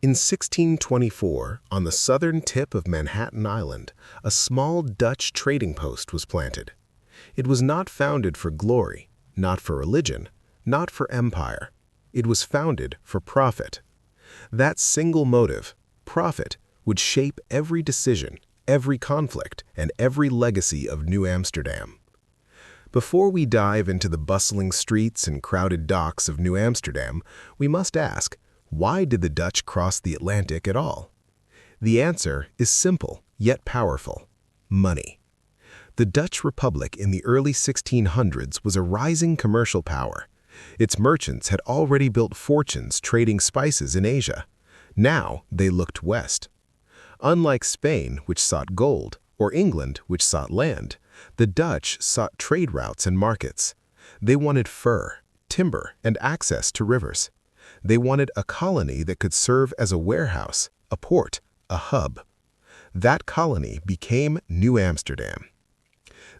In 1624, on the southern tip of Manhattan Island, a small Dutch trading post was planted. It was not founded for glory, not for religion, not for empire. It was founded for profit. That single motive, profit, would shape every decision, every conflict, and every legacy of New Amsterdam. Before we dive into the bustling streets and crowded docks of New Amsterdam, we must ask, why did the Dutch cross the Atlantic at all? The answer is simple, yet powerful: money. The Dutch Republic in the early 1600s was a rising commercial power. Its merchants had already built fortunes trading spices in Asia. Now they looked west. Unlike Spain, which sought gold, or England, which sought land, the Dutch sought trade routes and markets. They wanted fur, timber, and access to rivers. They wanted a colony that could serve as a warehouse, a port, a hub. That colony became New Amsterdam.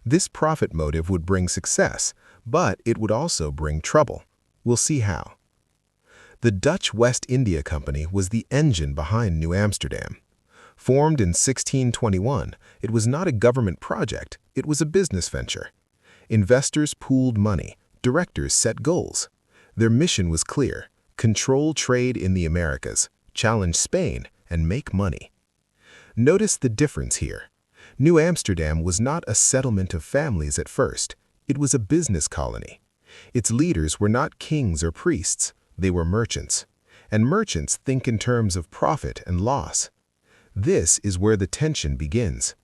This profit motive would bring success, but it would also bring trouble. We'll see how. The Dutch West India Company was the engine behind New Amsterdam. Formed in 1621, it was not a government project, it was a business venture. Investors pooled money, directors set goals. Their mission was clear: control trade in the Americas, challenge Spain, and make money. Notice the difference here. New Amsterdam was not a settlement of families at first. It was a business colony. Its leaders were not kings or priests. They were merchants. And merchants think in terms of profit and loss. This is where the tension begins.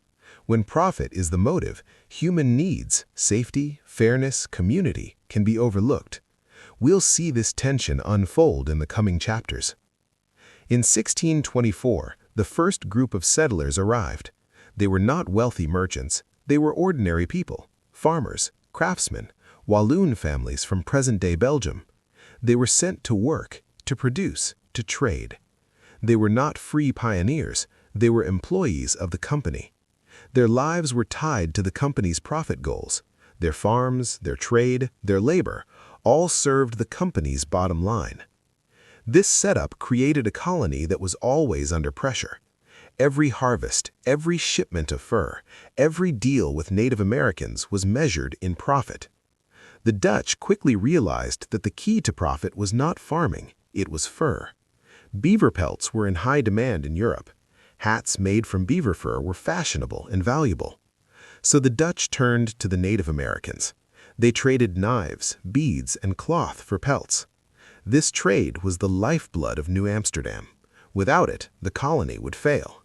When profit is the motive, human needs, safety, fairness, community, can be overlooked. We'll see this tension unfold in the coming chapters. In 1624, the first group of settlers arrived. They were not wealthy merchants. They were ordinary people, farmers, craftsmen, Walloon families from present-day Belgium. They were sent to work, to produce, to trade. They were not free pioneers. They were employees of the company. Their lives were tied to the company's profit goals. Their farms, their trade, their labor, all served the company's bottom line. This setup created a colony that was always under pressure. Every harvest, every shipment of fur, every deal with Native Americans was measured in profit. The Dutch quickly realized that the key to profit was not farming, it was fur. Beaver pelts were in high demand in Europe. Hats made from beaver fur were fashionable and valuable. So the Dutch turned to the Native Americans. They traded knives, beads, and cloth for pelts. This trade was the lifeblood of New Amsterdam. Without it, the colony would fail.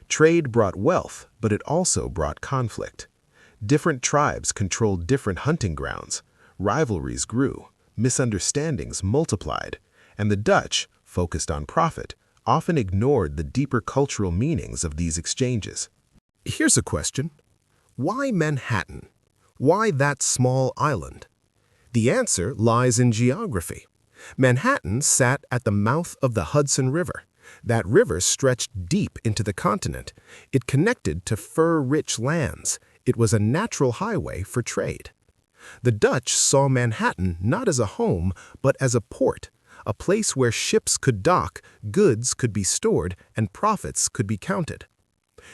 Trade brought wealth, but it also brought conflict. Different tribes controlled different hunting grounds. Rivalries grew, misunderstandings multiplied, and the Dutch, focused on profit, often ignored the deeper cultural meanings of these exchanges. Here's a question. Why Manhattan? Why that small island? The answer lies in geography. Manhattan sat at the mouth of the Hudson River. That river stretched deep into the continent. It connected to fur-rich lands. It was a natural highway for trade. The Dutch saw Manhattan not as a home, but as a port, a place where ships could dock, goods could be stored, and profits could be counted.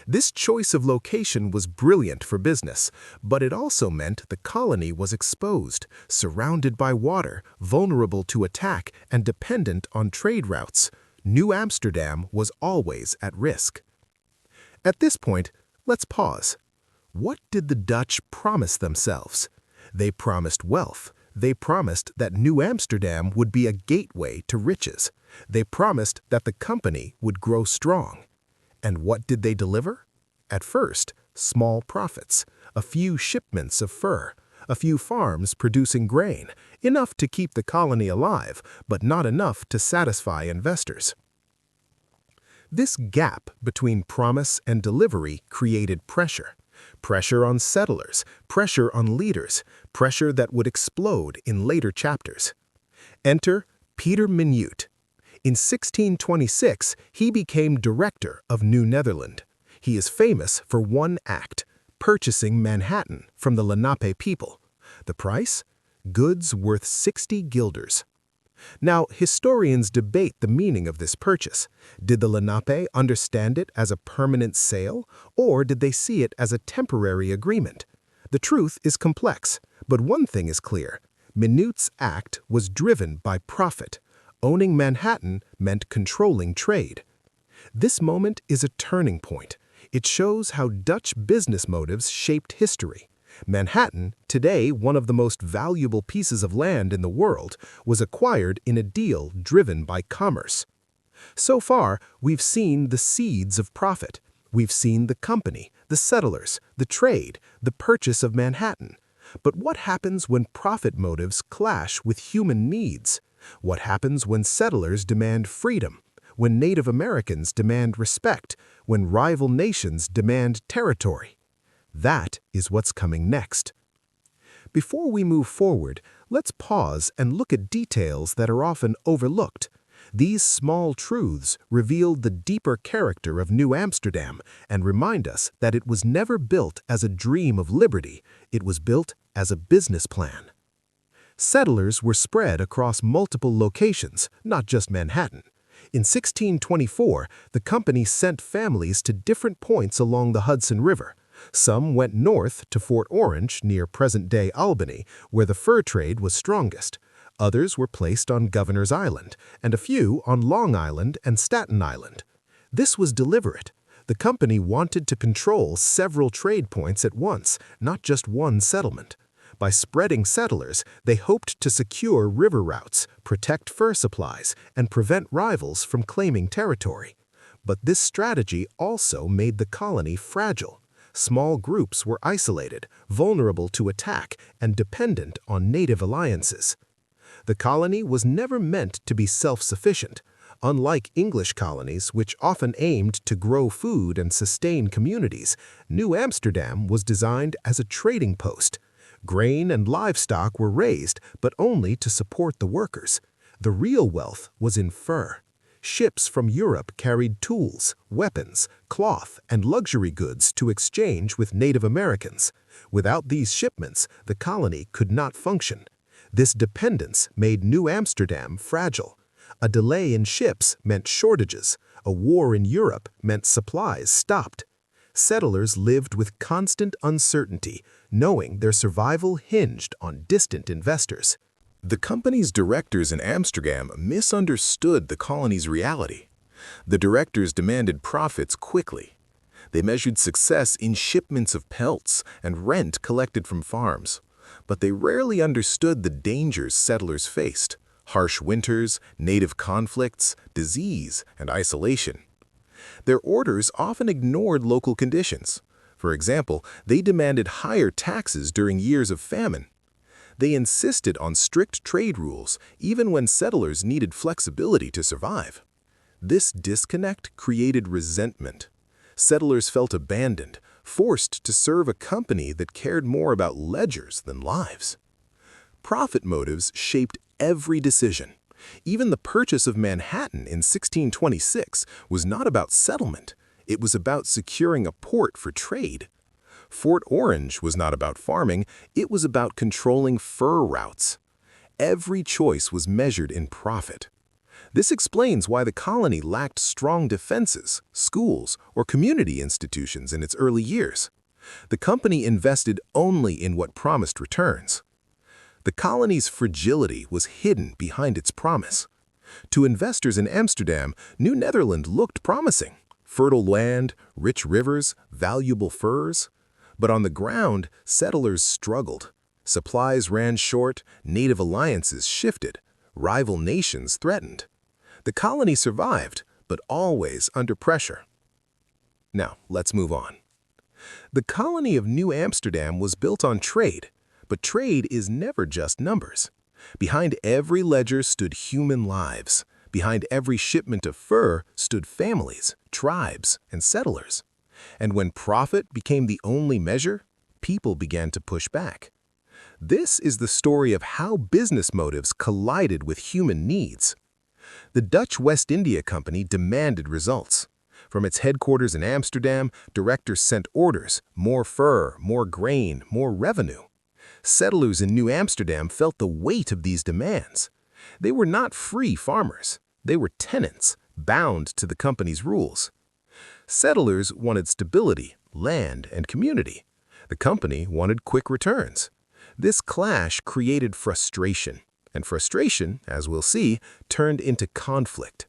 This choice of location was brilliant for business, but it also meant the colony was exposed, surrounded by water, vulnerable to attack, and dependent on trade routes. New Amsterdam was always at risk. At this point, let's pause. What did the Dutch promise themselves? They promised wealth. They promised that New Amsterdam would be a gateway to riches. They promised that the company would grow strong. And what did they deliver? At first, small profits, a few shipments of fur, a few farms producing grain, enough to keep the colony alive, but not enough to satisfy investors. This gap between promise and delivery created pressure. Pressure on settlers, pressure on leaders, pressure that would explode in later chapters. Enter Peter Minuit. In 1626, he became director of New Netherland. He is famous for one act, purchasing Manhattan from the Lenape people. The price? Goods worth 60 guilders. Now, historians debate the meaning of this purchase. Did the Lenape understand it as a permanent sale, or did they see it as a temporary agreement? The truth is complex, but one thing is clear. Minute's act was driven by profit. Owning Manhattan meant controlling trade. This moment is a turning point. It shows how Dutch business motives shaped history. Manhattan, today one of the most valuable pieces of land in the world, was acquired in a deal driven by commerce. So far, we've seen the seeds of profit. We've seen the company, the settlers, the trade, the purchase of Manhattan. But what happens when profit motives clash with human needs? What happens when settlers demand freedom? When Native Americans demand respect? When rival nations demand territory? That is what's coming next. Before we move forward, let's pause and look at details that are often overlooked. These small truths reveal the deeper character of New Amsterdam and remind us that it was never built as a dream of liberty, it was built as a business plan. Settlers were spread across multiple locations, not just Manhattan. In 1624, the company sent families to different points along the Hudson River. Some went north to Fort Orange, near present-day Albany, where the fur trade was strongest. Others were placed on Governor's Island, and a few on Long Island and Staten Island. This was deliberate. The company wanted to control several trade points at once, not just one settlement. By spreading settlers, they hoped to secure river routes, protect fur supplies, and prevent rivals from claiming territory. But this strategy also made the colony fragile. Small groups were isolated, vulnerable to attack, and dependent on native alliances. The colony was never meant to be self-sufficient. Unlike English colonies, which often aimed to grow food and sustain communities, New Amsterdam was designed as a trading post. Grain and livestock were raised, but only to support the workers. The real wealth was in fur. Ships from Europe carried tools, weapons, cloth, and luxury goods to exchange with Native Americans. Without these shipments, the colony could not function. This dependence made New Amsterdam fragile. A delay in ships meant shortages. A war in Europe meant supplies stopped. Settlers lived with constant uncertainty, knowing their survival hinged on distant investors. The company's directors in Amsterdam misunderstood the colony's reality. The directors demanded profits quickly. They measured success in shipments of pelts and rent collected from farms. But they rarely understood the dangers settlers faced: harsh winters, native conflicts, disease, and isolation. Their orders often ignored local conditions. For example, they demanded higher taxes during years of famine. They insisted on strict trade rules, even when settlers needed flexibility to survive. This disconnect created resentment. Settlers felt abandoned, forced to serve a company that cared more about ledgers than lives. Profit motives shaped every decision. Even the purchase of Manhattan in 1626 was not about settlement. It was about securing a port for trade. Fort Orange was not about farming, it was about controlling fur routes. Every choice was measured in profit. This explains why the colony lacked strong defenses, schools, or community institutions in its early years. The company invested only in what promised returns. The colony's fragility was hidden behind its promise. To investors in Amsterdam, New Netherland looked promising. Fertile land, rich rivers, valuable furs. But on the ground, settlers struggled. Supplies ran short, native alliances shifted, rival nations threatened. The colony survived, but always under pressure. Now, let's move on. The colony of New Amsterdam was built on trade, but trade is never just numbers. Behind every ledger stood human lives. Behind every shipment of fur stood families, tribes, and settlers. And when profit became the only measure, people began to push back. This is the story of how business motives collided with human needs. The Dutch West India Company demanded results. From its headquarters in Amsterdam, directors sent orders: more fur, more grain, more revenue. Settlers in New Amsterdam felt the weight of these demands. They were not free farmers. They were tenants, bound to the company's rules. Settlers wanted stability, land, and community. The company wanted quick returns. This clash created frustration, and frustration, as we'll see, turned into conflict.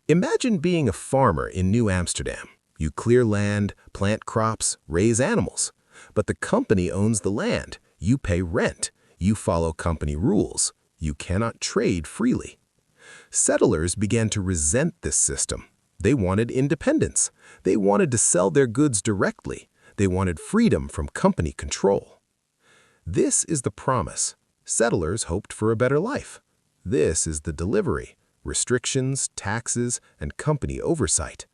Imagine being a farmer in New Amsterdam. You clear land, plant crops, raise animals. But the company owns the land. You pay rent. You follow company rules. You cannot trade freely. Settlers began to resent this system. They wanted independence. They wanted to sell their goods directly. They wanted freedom from company control. This is the promise. Settlers hoped for a better life. This is the delivery: restrictions, taxes, and company oversight.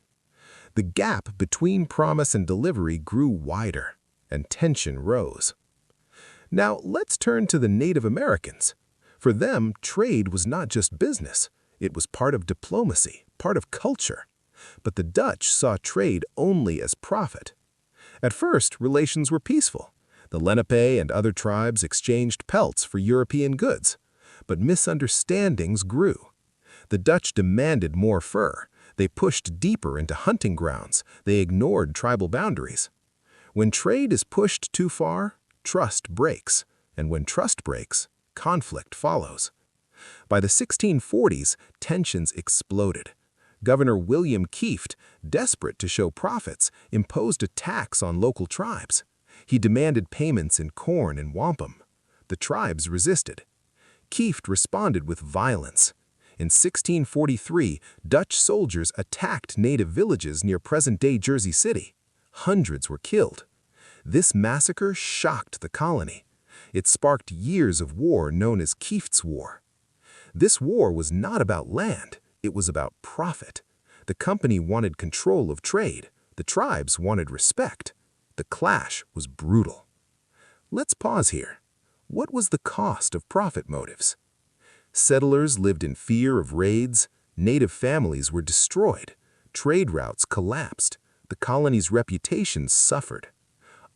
The gap between promise and delivery grew wider, and tension rose. Now let's turn to the Native Americans. For them, trade was not just business. It was part of diplomacy, part of culture. But the Dutch saw trade only as profit. At first, relations were peaceful. The Lenape and other tribes exchanged pelts for European goods. But misunderstandings grew. The Dutch demanded more fur. They pushed deeper into hunting grounds. They ignored tribal boundaries. When trade is pushed too far, trust breaks. And when trust breaks, conflict follows. By the 1640s, tensions exploded. Governor William Kieft, desperate to show profits, imposed a tax on local tribes. He demanded payments in corn and wampum. The tribes resisted. Kieft responded with violence. In 1643, Dutch soldiers attacked native villages near present-day Jersey City. Hundreds were killed. This massacre shocked the colony. It sparked years of war known as Kieft's War. This war was not about land. It was about profit. The company wanted control of trade. The tribes wanted respect. The clash was brutal. Let's pause here. What was the cost of profit motives? Settlers lived in fear of raids. Native families were destroyed. Trade routes collapsed. The colony's reputation suffered.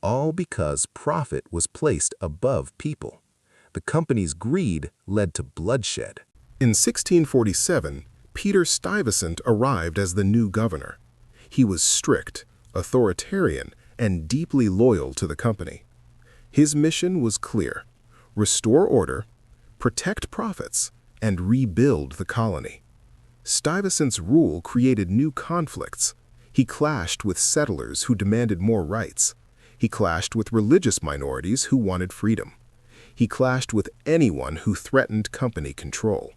All because profit was placed above people. The company's greed led to bloodshed. In 1647, Peter Stuyvesant arrived as the new governor. He was strict, authoritarian, and deeply loyal to the company. His mission was clear: restore order, protect profits, and rebuild the colony. Stuyvesant's rule created new conflicts. He clashed with settlers who demanded more rights. He clashed with religious minorities who wanted freedom. He clashed with anyone who threatened company control.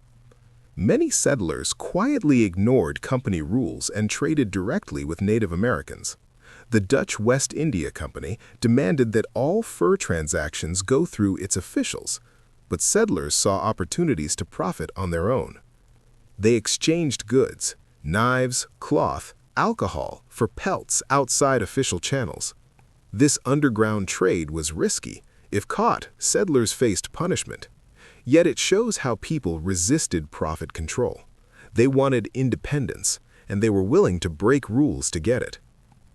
Many settlers quietly ignored company rules and traded directly with Native Americans. The Dutch West India Company demanded that all fur transactions go through its officials, but settlers saw opportunities to profit on their own. They exchanged goods, knives, cloth, alcohol, for pelts outside official channels. This underground trade was risky. If caught, settlers faced punishment. Yet it shows how people resisted profit control. They wanted independence, and they were willing to break rules to get it.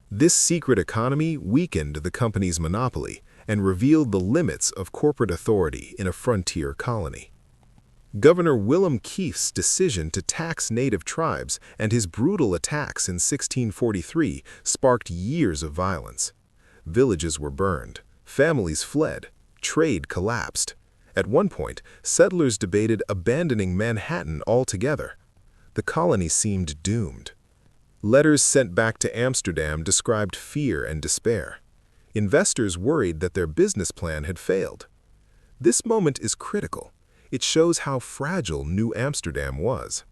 This secret economy weakened the company's monopoly and revealed the limits of corporate authority in a frontier colony. Governor Willem Kieft's decision to tax native tribes and his brutal attacks in 1643 sparked years of violence. Villages were burned, families fled, trade collapsed. At one point, settlers debated abandoning Manhattan altogether. The colony seemed doomed. Letters sent back to Amsterdam described fear and despair. Investors worried that their business plan had failed. This moment is critical. It shows how fragile New Amsterdam was.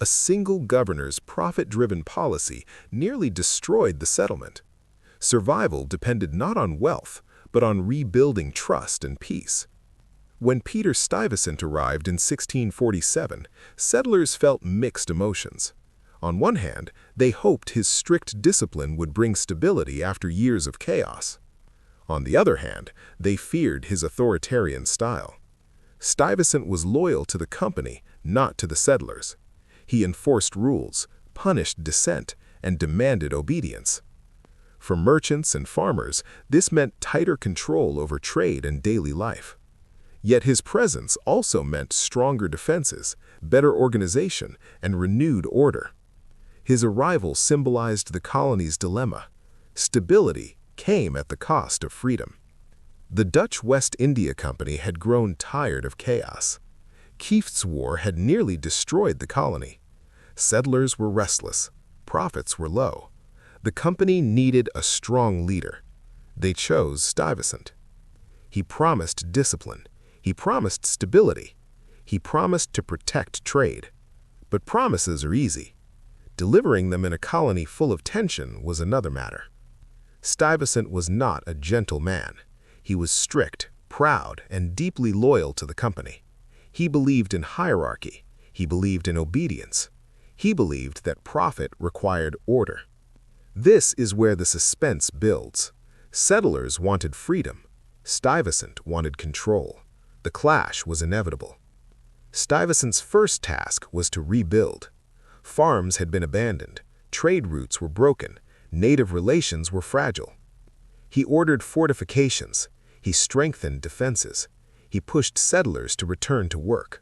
A single governor's profit-driven policy nearly destroyed the settlement. Survival depended not on wealth, but on rebuilding trust and peace. When Peter Stuyvesant arrived in 1647, settlers felt mixed emotions. On one hand, they hoped his strict discipline would bring stability after years of chaos. On the other hand, they feared his authoritarian style. Stuyvesant was loyal to the company, not to the settlers. He enforced rules, punished dissent, and demanded obedience. For merchants and farmers, this meant tighter control over trade and daily life. Yet his presence also meant stronger defenses, better organization, and renewed order. His arrival symbolized the colony's dilemma. Stability came at the cost of freedom. The Dutch West India Company had grown tired of chaos. Kieft's War had nearly destroyed the colony. Settlers were restless. Profits were low. The company needed a strong leader. They chose Stuyvesant. He promised discipline. He promised stability. He promised to protect trade. But promises are easy. Delivering them in a colony full of tension was another matter. Stuyvesant was not a gentle man. He was strict, proud, and deeply loyal to the company. He believed in hierarchy. He believed in obedience. He believed that profit required order. This is where the suspense builds. Settlers wanted freedom. Stuyvesant wanted control. The clash was inevitable. Stuyvesant's first task was to rebuild. Farms had been abandoned. Trade routes were broken. Native relations were fragile. He ordered fortifications. He strengthened defenses. He pushed settlers to return to work.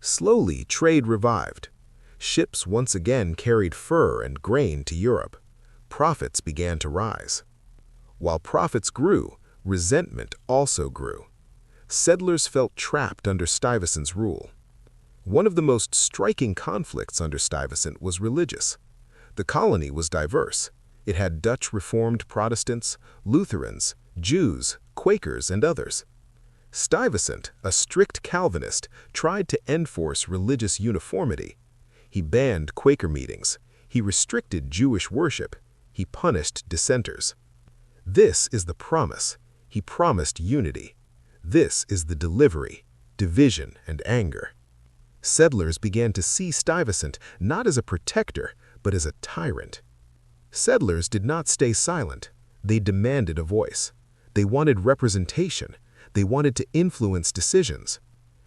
Slowly, trade revived. Ships once again carried fur and grain to Europe. Profits began to rise. While profits grew, resentment also grew. Settlers felt trapped under Stuyvesant's rule. One of the most striking conflicts under Stuyvesant was religious. The colony was diverse. It had Dutch Reformed Protestants, Lutherans, Jews, Quakers, and others. Stuyvesant, a strict Calvinist, tried to enforce religious uniformity. He banned Quaker meetings. He restricted Jewish worship. He punished dissenters. This is the promise. He promised unity. This is the delivery, division and anger. Settlers began to see Stuyvesant not as a protector, but as a tyrant. Settlers did not stay silent. They demanded a voice. They wanted representation. They wanted to influence decisions.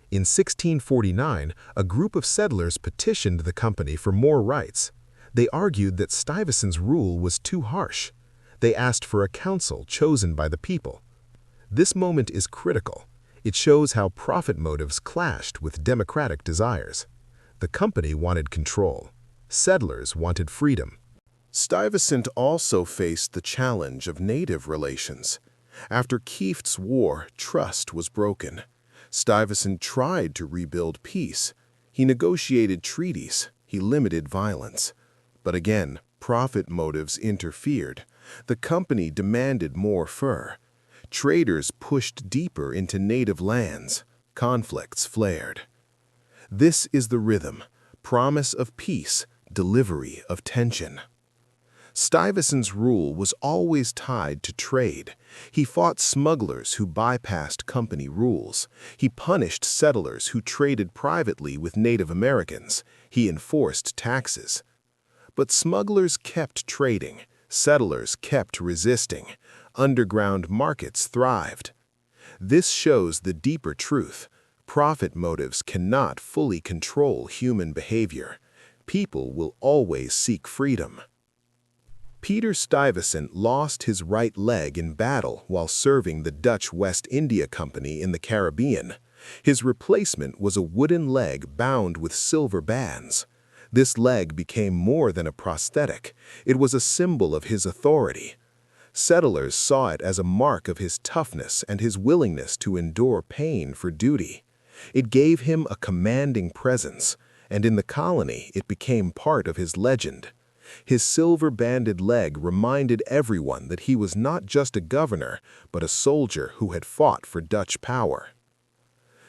In 1649, a group of settlers petitioned the company for more rights. They argued that Stuyvesant's rule was too harsh. They asked for a council chosen by the people. This moment is critical. It shows how profit motives clashed with democratic desires. The company wanted control. Settlers wanted freedom. Stuyvesant also faced the challenge of native relations. After Kieft's War, trust was broken. Stuyvesant tried to rebuild peace. He negotiated treaties. He limited violence. But again, profit motives interfered. The company demanded more fur. Traders pushed deeper into native lands. Conflicts flared. This is the rhythm: promise of peace, delivery of tension. Stuyvesant's rule was always tied to trade. He fought smugglers who bypassed company rules. He punished settlers who traded privately with Native Americans. He enforced taxes. But smugglers kept trading. Settlers kept resisting. Underground markets thrived. This shows the deeper truth. Profit motives cannot fully control human behavior. People will always seek freedom. Peter Stuyvesant lost his right leg in battle while serving the Dutch West India Company in the Caribbean. His replacement was a wooden leg bound with silver bands. This leg became more than a prosthetic. It was a symbol of his authority. Settlers saw it as a mark of his toughness and his willingness to endure pain for duty. It gave him a commanding presence, and in the colony it became part of his legend. His silver-banded leg reminded everyone that he was not just a governor, but a soldier who had fought for Dutch power.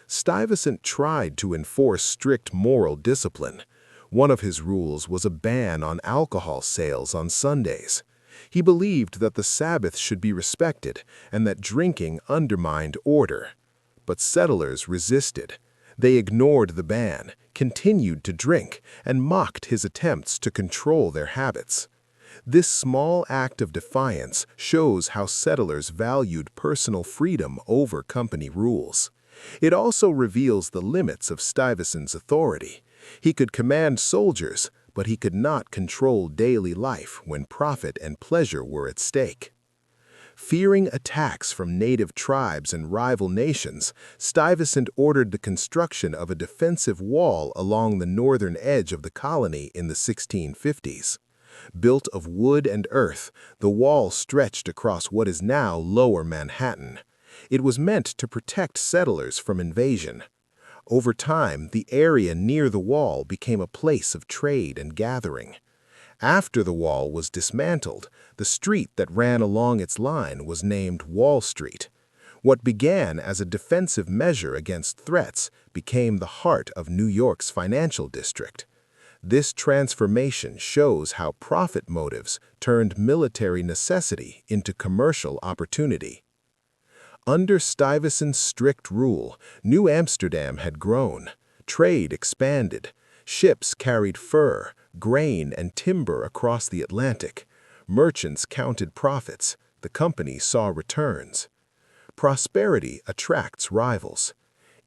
Stuyvesant tried to enforce strict moral discipline. One of his rules was a ban on alcohol sales on Sundays. He believed that the Sabbath should be respected and that drinking undermined order. But settlers resisted. They ignored the ban, continued to drink, and mocked his attempts to control their habits. This small act of defiance shows how settlers valued personal freedom over company rules. It also reveals the limits of Stuyvesant's authority. He could command soldiers, but he could not control daily life when profit and pleasure were at stake. Fearing attacks from native tribes and rival nations, Stuyvesant ordered the construction of a defensive wall along the northern edge of the colony in the 1650s. Built of wood and earth, the wall stretched across what is now Lower Manhattan. It was meant to protect settlers from invasion. Over time, the area near the wall became a place of trade and gathering. After the wall was dismantled, the street that ran along its line was named Wall Street. What began as a defensive measure against threats became the heart of New York's financial district. This transformation shows how profit motives turned military necessity into commercial opportunity. Under Stuyvesant's strict rule, New Amsterdam had grown. Trade expanded. Ships carried fur, grain, and timber across the Atlantic. Merchants counted profits. The company saw returns. Prosperity attracts rivals.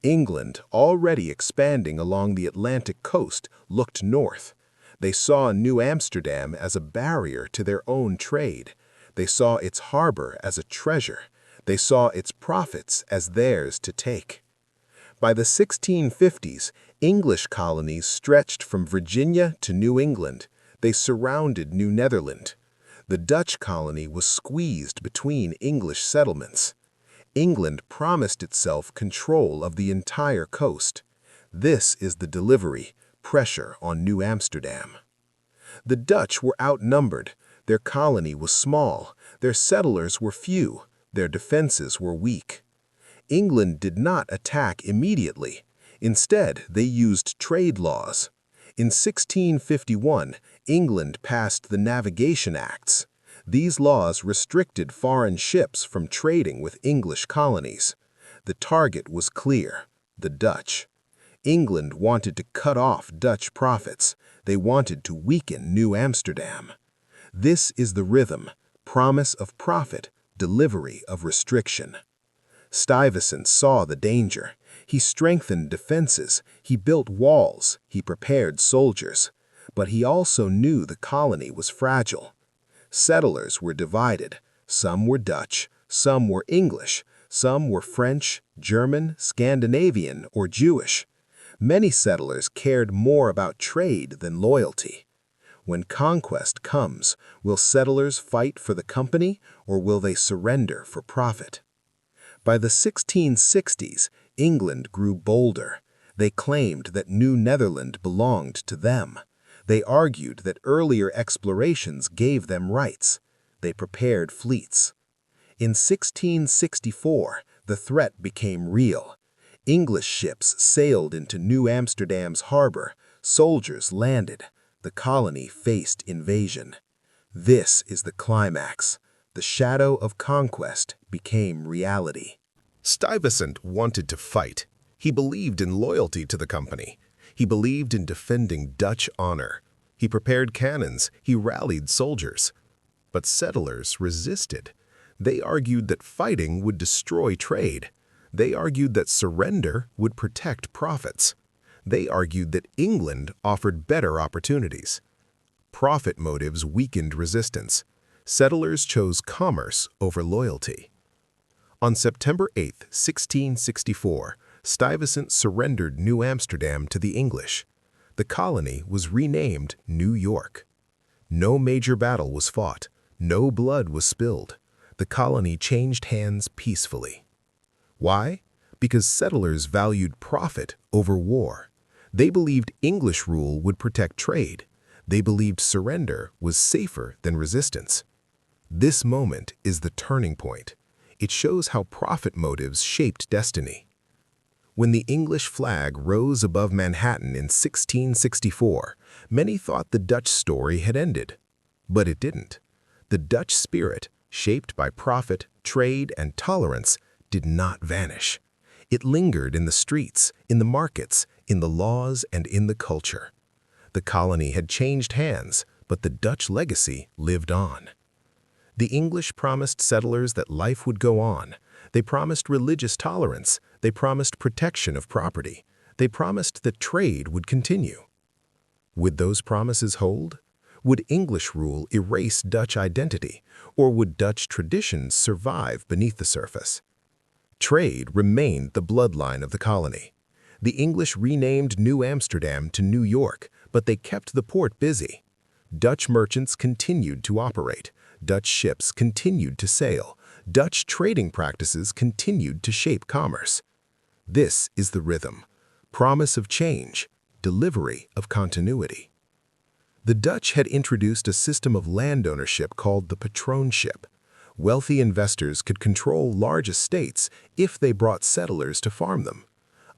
England, already expanding along the Atlantic coast, looked north. They saw New Amsterdam as a barrier to their own trade. They saw its harbor as a treasure. They saw its profits as theirs to take. By the 1650s, English colonies stretched from Virginia to New England. They surrounded New Netherland. The Dutch colony was squeezed between English settlements. England promised itself control of the entire coast. This is the delivery, pressure on New Amsterdam. The Dutch were outnumbered. Their colony was small. Their settlers were few. Their defenses were weak. England did not attack immediately. Instead, they used trade laws. In 1651, England passed the Navigation Acts. These laws restricted foreign ships from trading with English colonies. The target was clear: the Dutch. England wanted to cut off Dutch profits. They wanted to weaken New Amsterdam. This is the rhythm: promise of profit, delivery of restriction. Stuyvesant saw the danger. He strengthened defenses, he built walls, he prepared soldiers. But he also knew the colony was fragile. Settlers were divided. Some were Dutch, some were English, some were French, German, Scandinavian, or Jewish. Many settlers cared more about trade than loyalty. When conquest comes, will settlers fight for the company, or will they surrender for profit? By the 1660s, England grew bolder. They claimed that New Netherland belonged to them. They argued that earlier explorations gave them rights. They prepared fleets. In 1664, the threat became real. English ships sailed into New Amsterdam's harbor. Soldiers landed. The colony faced invasion. This is the climax. The shadow of conquest became reality. Stuyvesant wanted to fight. He believed in loyalty to the company. He believed in defending Dutch honor. He prepared cannons. He rallied soldiers. But settlers resisted. They argued that fighting would destroy trade. They argued that surrender would protect profits. They argued that England offered better opportunities. Profit motives weakened resistance. Settlers chose commerce over loyalty. On September 8, 1664, Stuyvesant surrendered New Amsterdam to the English. The colony was renamed New York. No major battle was fought. No blood was spilled. The colony changed hands peacefully. Why? Because settlers valued profit over war. They believed English rule would protect trade. They believed surrender was safer than resistance. This moment is the turning point. It shows how profit motives shaped destiny. When the English flag rose above Manhattan in 1664, many thought the Dutch story had ended. But it didn't. The Dutch spirit, shaped by profit, trade, and tolerance, did not vanish. It lingered in the streets, in the markets, in the laws, and in the culture. The colony had changed hands, but the Dutch legacy lived on. The English promised settlers that life would go on. They promised religious tolerance. They promised protection of property. They promised that trade would continue. Would those promises hold? Would English rule erase Dutch identity, or would Dutch traditions survive beneath the surface? Trade remained the bloodline of the colony. The English renamed New Amsterdam to New York, but they kept the port busy. Dutch merchants continued to operate. Dutch ships continued to sail. Dutch trading practices continued to shape commerce. This is the rhythm. Promise of change, delivery of continuity. The Dutch had introduced a system of land ownership called the patroonship. Wealthy investors could control large estates if they brought settlers to farm them.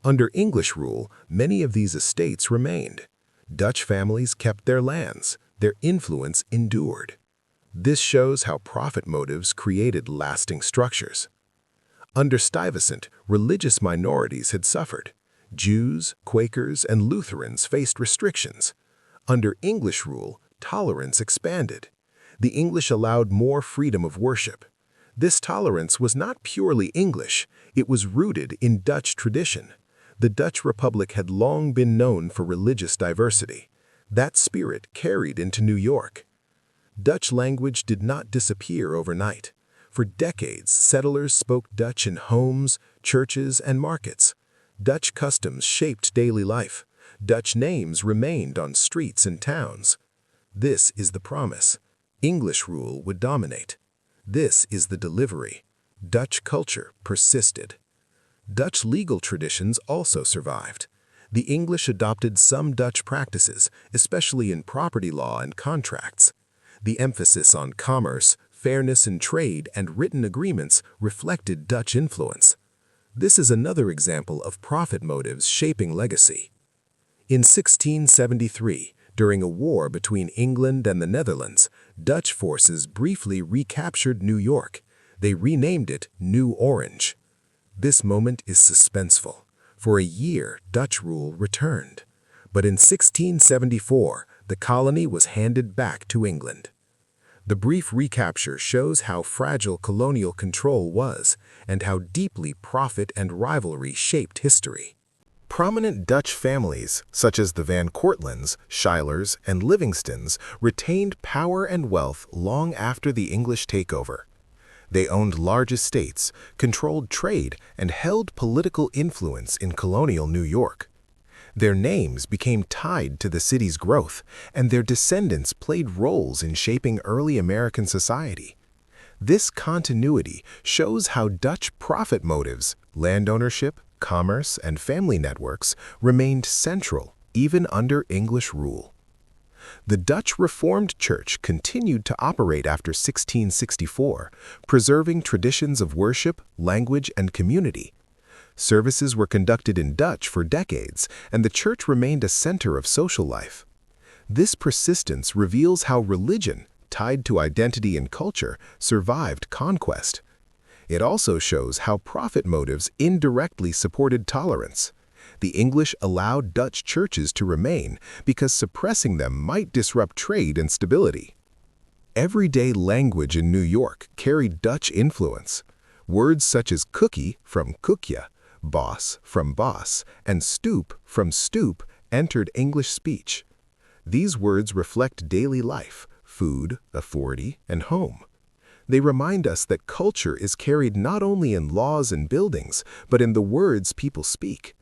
Under English rule, many of these estates remained. Dutch families kept their lands. Their influence endured. This shows how profit motives created lasting structures. Under Stuyvesant, religious minorities had suffered. Jews, Quakers, and Lutherans faced restrictions. Under English rule, tolerance expanded. The English allowed more freedom of worship. This tolerance was not purely English, it was rooted in Dutch tradition. The Dutch Republic had long been known for religious diversity. That spirit carried into New York. Dutch language did not disappear overnight. For decades, settlers spoke Dutch in homes, churches, and markets. Dutch customs shaped daily life. Dutch names remained on streets and towns. This is the promise. English rule would dominate. This is the delivery. Dutch culture persisted. Dutch legal traditions also survived. The English adopted some Dutch practices, especially in property law and contracts. The emphasis on commerce, fairness in trade, and written agreements reflected Dutch influence. This is another example of profit motives shaping legacy. In 1673, during a war between England and the Netherlands, Dutch forces briefly recaptured New York. They renamed it New Orange. This moment is suspenseful. For a year, Dutch rule returned. But in 1674, the colony was handed back to England. The brief recapture shows how fragile colonial control was and how deeply profit and rivalry shaped history. Prominent Dutch families, such as the Van Cortlands, Schuyler's, and Livingstons, retained power and wealth long after the English takeover. They owned large estates, controlled trade, and held political influence in colonial New York. Their names became tied to the city's growth, and their descendants played roles in shaping early American society. This continuity shows how Dutch profit motives, land ownership, commerce, and family networks remained central even under English rule. The Dutch Reformed Church continued to operate after 1664, preserving traditions of worship, language, and community. Services were conducted in Dutch for decades, and the church remained a center of social life. This persistence reveals how religion, tied to identity and culture, survived conquest. It also shows how profit motives indirectly supported tolerance. The English allowed Dutch churches to remain because suppressing them might disrupt trade and stability. Everyday language in New York carried Dutch influence. Words such as cookie from koekje, boss from boss, and stoop from stoop entered English speech. These words reflect daily life, food, authority, and home. They remind us that culture is carried not only in laws and buildings, but in the words people speak.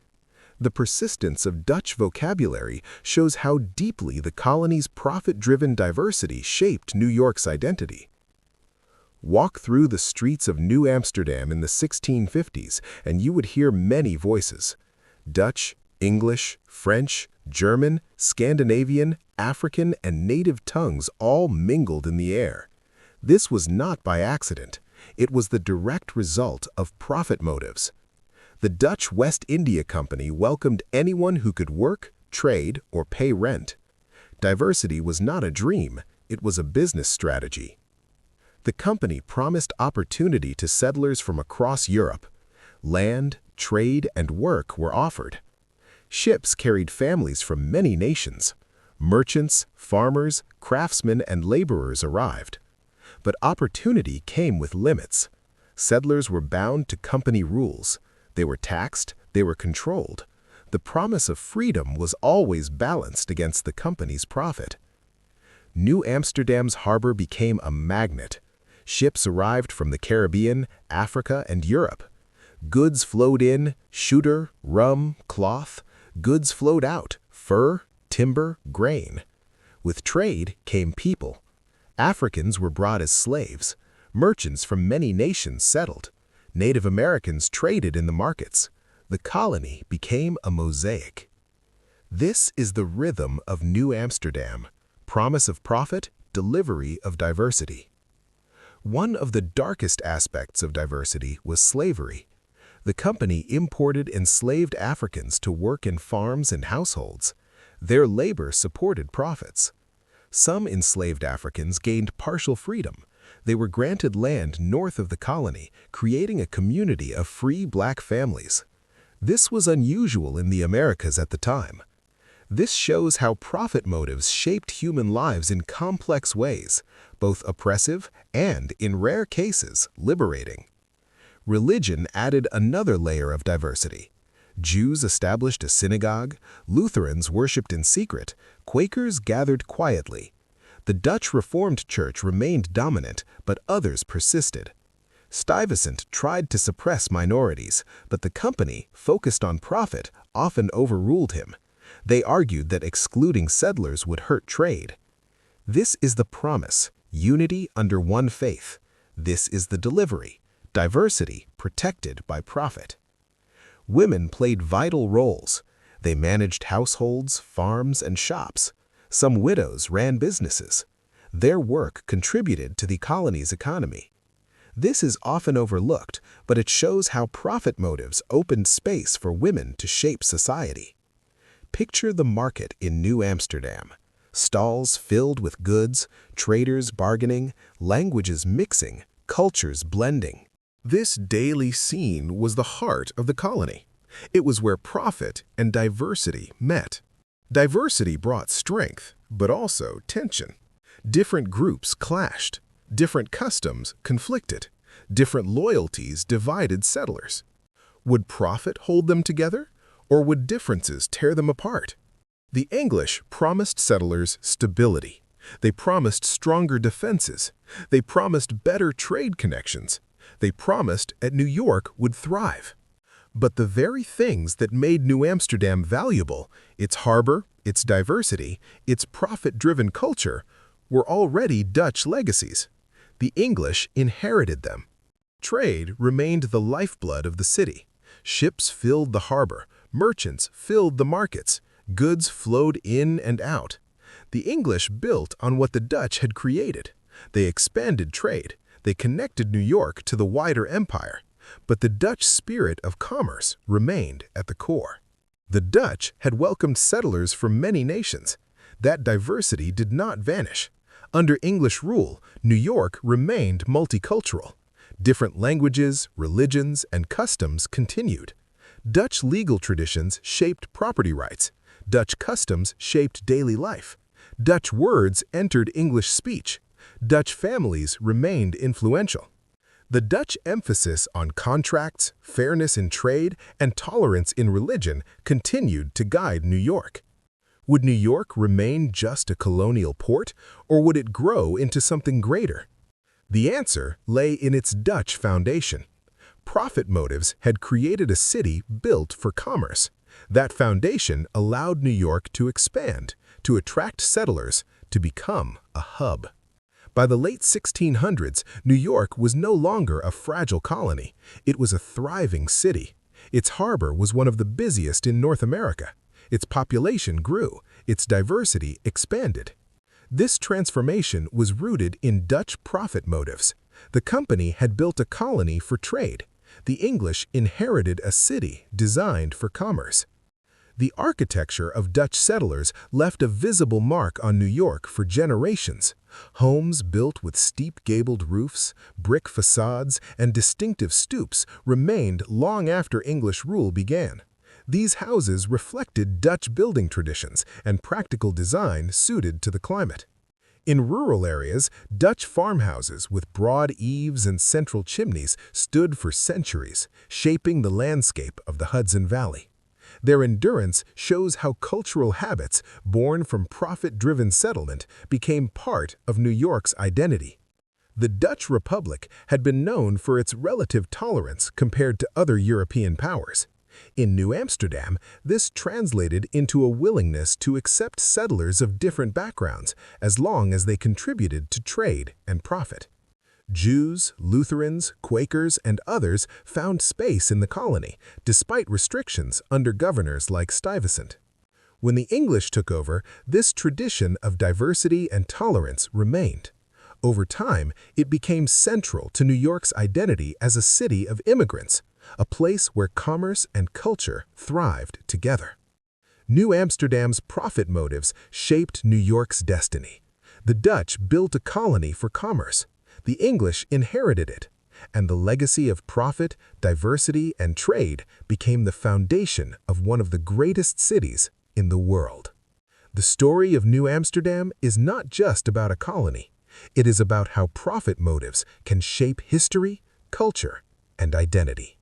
The persistence of Dutch vocabulary shows how deeply the colony's profit-driven diversity shaped New York's identity. Walk through the streets of New Amsterdam in the 1650s, and you would hear many voices. Dutch, English, French, German, Scandinavian, African, and native tongues all mingled in the air. This was not by accident. It was the direct result of profit motives. The Dutch West India Company welcomed anyone who could work, trade, or pay rent. Diversity was not a dream, it was a business strategy. The company promised opportunity to settlers from across Europe. Land, trade, and work were offered. Ships carried families from many nations. Merchants, farmers, craftsmen, and laborers arrived. But opportunity came with limits. Settlers were bound to company rules. They were taxed, they were controlled. The promise of freedom was always balanced against the company's profit. New Amsterdam's harbor became a magnet. Ships arrived from the Caribbean, Africa, and Europe. Goods flowed in, sugar, rum, cloth. Goods flowed out, fur, timber, grain. With trade came people. Africans were brought as slaves. Merchants from many nations settled. Native Americans traded in the markets. The colony became a mosaic. This is the rhythm of New Amsterdam: promise of profit, delivery of diversity. One of the darkest aspects of diversity was slavery. The company imported enslaved Africans to work in farms and households. Their labor supported profits. Some enslaved Africans gained partial freedom. They were granted land north of the colony, creating a community of free black families. This was unusual in the Americas at the time. This shows how profit motives shaped human lives in complex ways, both oppressive and, in rare cases, liberating. Religion added another layer of diversity. Jews established a synagogue, Lutherans worshipped in secret, Quakers gathered quietly. The Dutch Reformed Church remained dominant, but others persisted. Stuyvesant tried to suppress minorities, but the company, focused on profit, often overruled him. They argued that excluding settlers would hurt trade. This is the promise: unity under one faith. This is the delivery: diversity protected by profit. Women played vital roles. They managed households, farms, and shops. Some widows ran businesses. Their work contributed to the colony's economy. This is often overlooked, but it shows how profit motives opened space for women to shape society. Picture the market in New Amsterdam. Stalls filled with goods, traders bargaining, languages mixing, cultures blending. This daily scene was the heart of the colony. It was where profit and diversity met. Diversity brought strength, but also tension. Different groups clashed. Different customs conflicted. Different loyalties divided settlers. Would profit hold them together, or would differences tear them apart? The English promised settlers stability. They promised stronger defenses. They promised better trade connections. They promised that New York would thrive. But the very things that made New Amsterdam valuable, its harbor, its diversity, its profit-driven culture, were already Dutch legacies. The English inherited them. Trade remained the lifeblood of the city. Ships filled the harbor. Merchants filled the markets. Goods flowed in and out. The English built on what the Dutch had created. They expanded trade. They connected New York to the wider empire. But the Dutch spirit of commerce remained at the core. The Dutch had welcomed settlers from many nations. That diversity did not vanish. Under English rule, New York remained multicultural. Different languages, religions, and customs continued. Dutch legal traditions shaped property rights. Dutch customs shaped daily life. Dutch words entered English speech. Dutch families remained influential. The Dutch emphasis on contracts, fairness in trade, and tolerance in religion continued to guide New York. Would New York remain just a colonial port, or would it grow into something greater? The answer lay in its Dutch foundation. Profit motives had created a city built for commerce. That foundation allowed New York to expand, to attract settlers, to become a hub. By the late 1600s, New York was no longer a fragile colony. It was a thriving city. Its harbor was one of the busiest in North America. Its population grew. Its diversity expanded. This transformation was rooted in Dutch profit motives. The company had built a colony for trade. The English inherited a city designed for commerce. The architecture of Dutch settlers left a visible mark on New York for generations. Homes built with steep gabled roofs, brick facades, and distinctive stoops remained long after English rule began. These houses reflected Dutch building traditions and practical design suited to the climate. In rural areas, Dutch farmhouses with broad eaves and central chimneys stood for centuries, shaping the landscape of the Hudson Valley. Their endurance shows how cultural habits born from profit-driven settlement became part of New York's identity. The Dutch Republic had been known for its relative tolerance compared to other European powers. In New Amsterdam, this translated into a willingness to accept settlers of different backgrounds as long as they contributed to trade and profit. Jews, Lutherans, Quakers, and others found space in the colony, despite restrictions under governors like Stuyvesant. When the English took over, this tradition of diversity and tolerance remained. Over time, it became central to New York's identity as a city of immigrants, a place where commerce and culture thrived together. New Amsterdam's profit motives shaped New York's destiny. The Dutch built a colony for commerce. The English inherited it, and the legacy of profit, diversity, and trade became the foundation of one of the greatest cities in the world. The story of New Amsterdam is not just about a colony. It is about how profit motives can shape history, culture, and identity.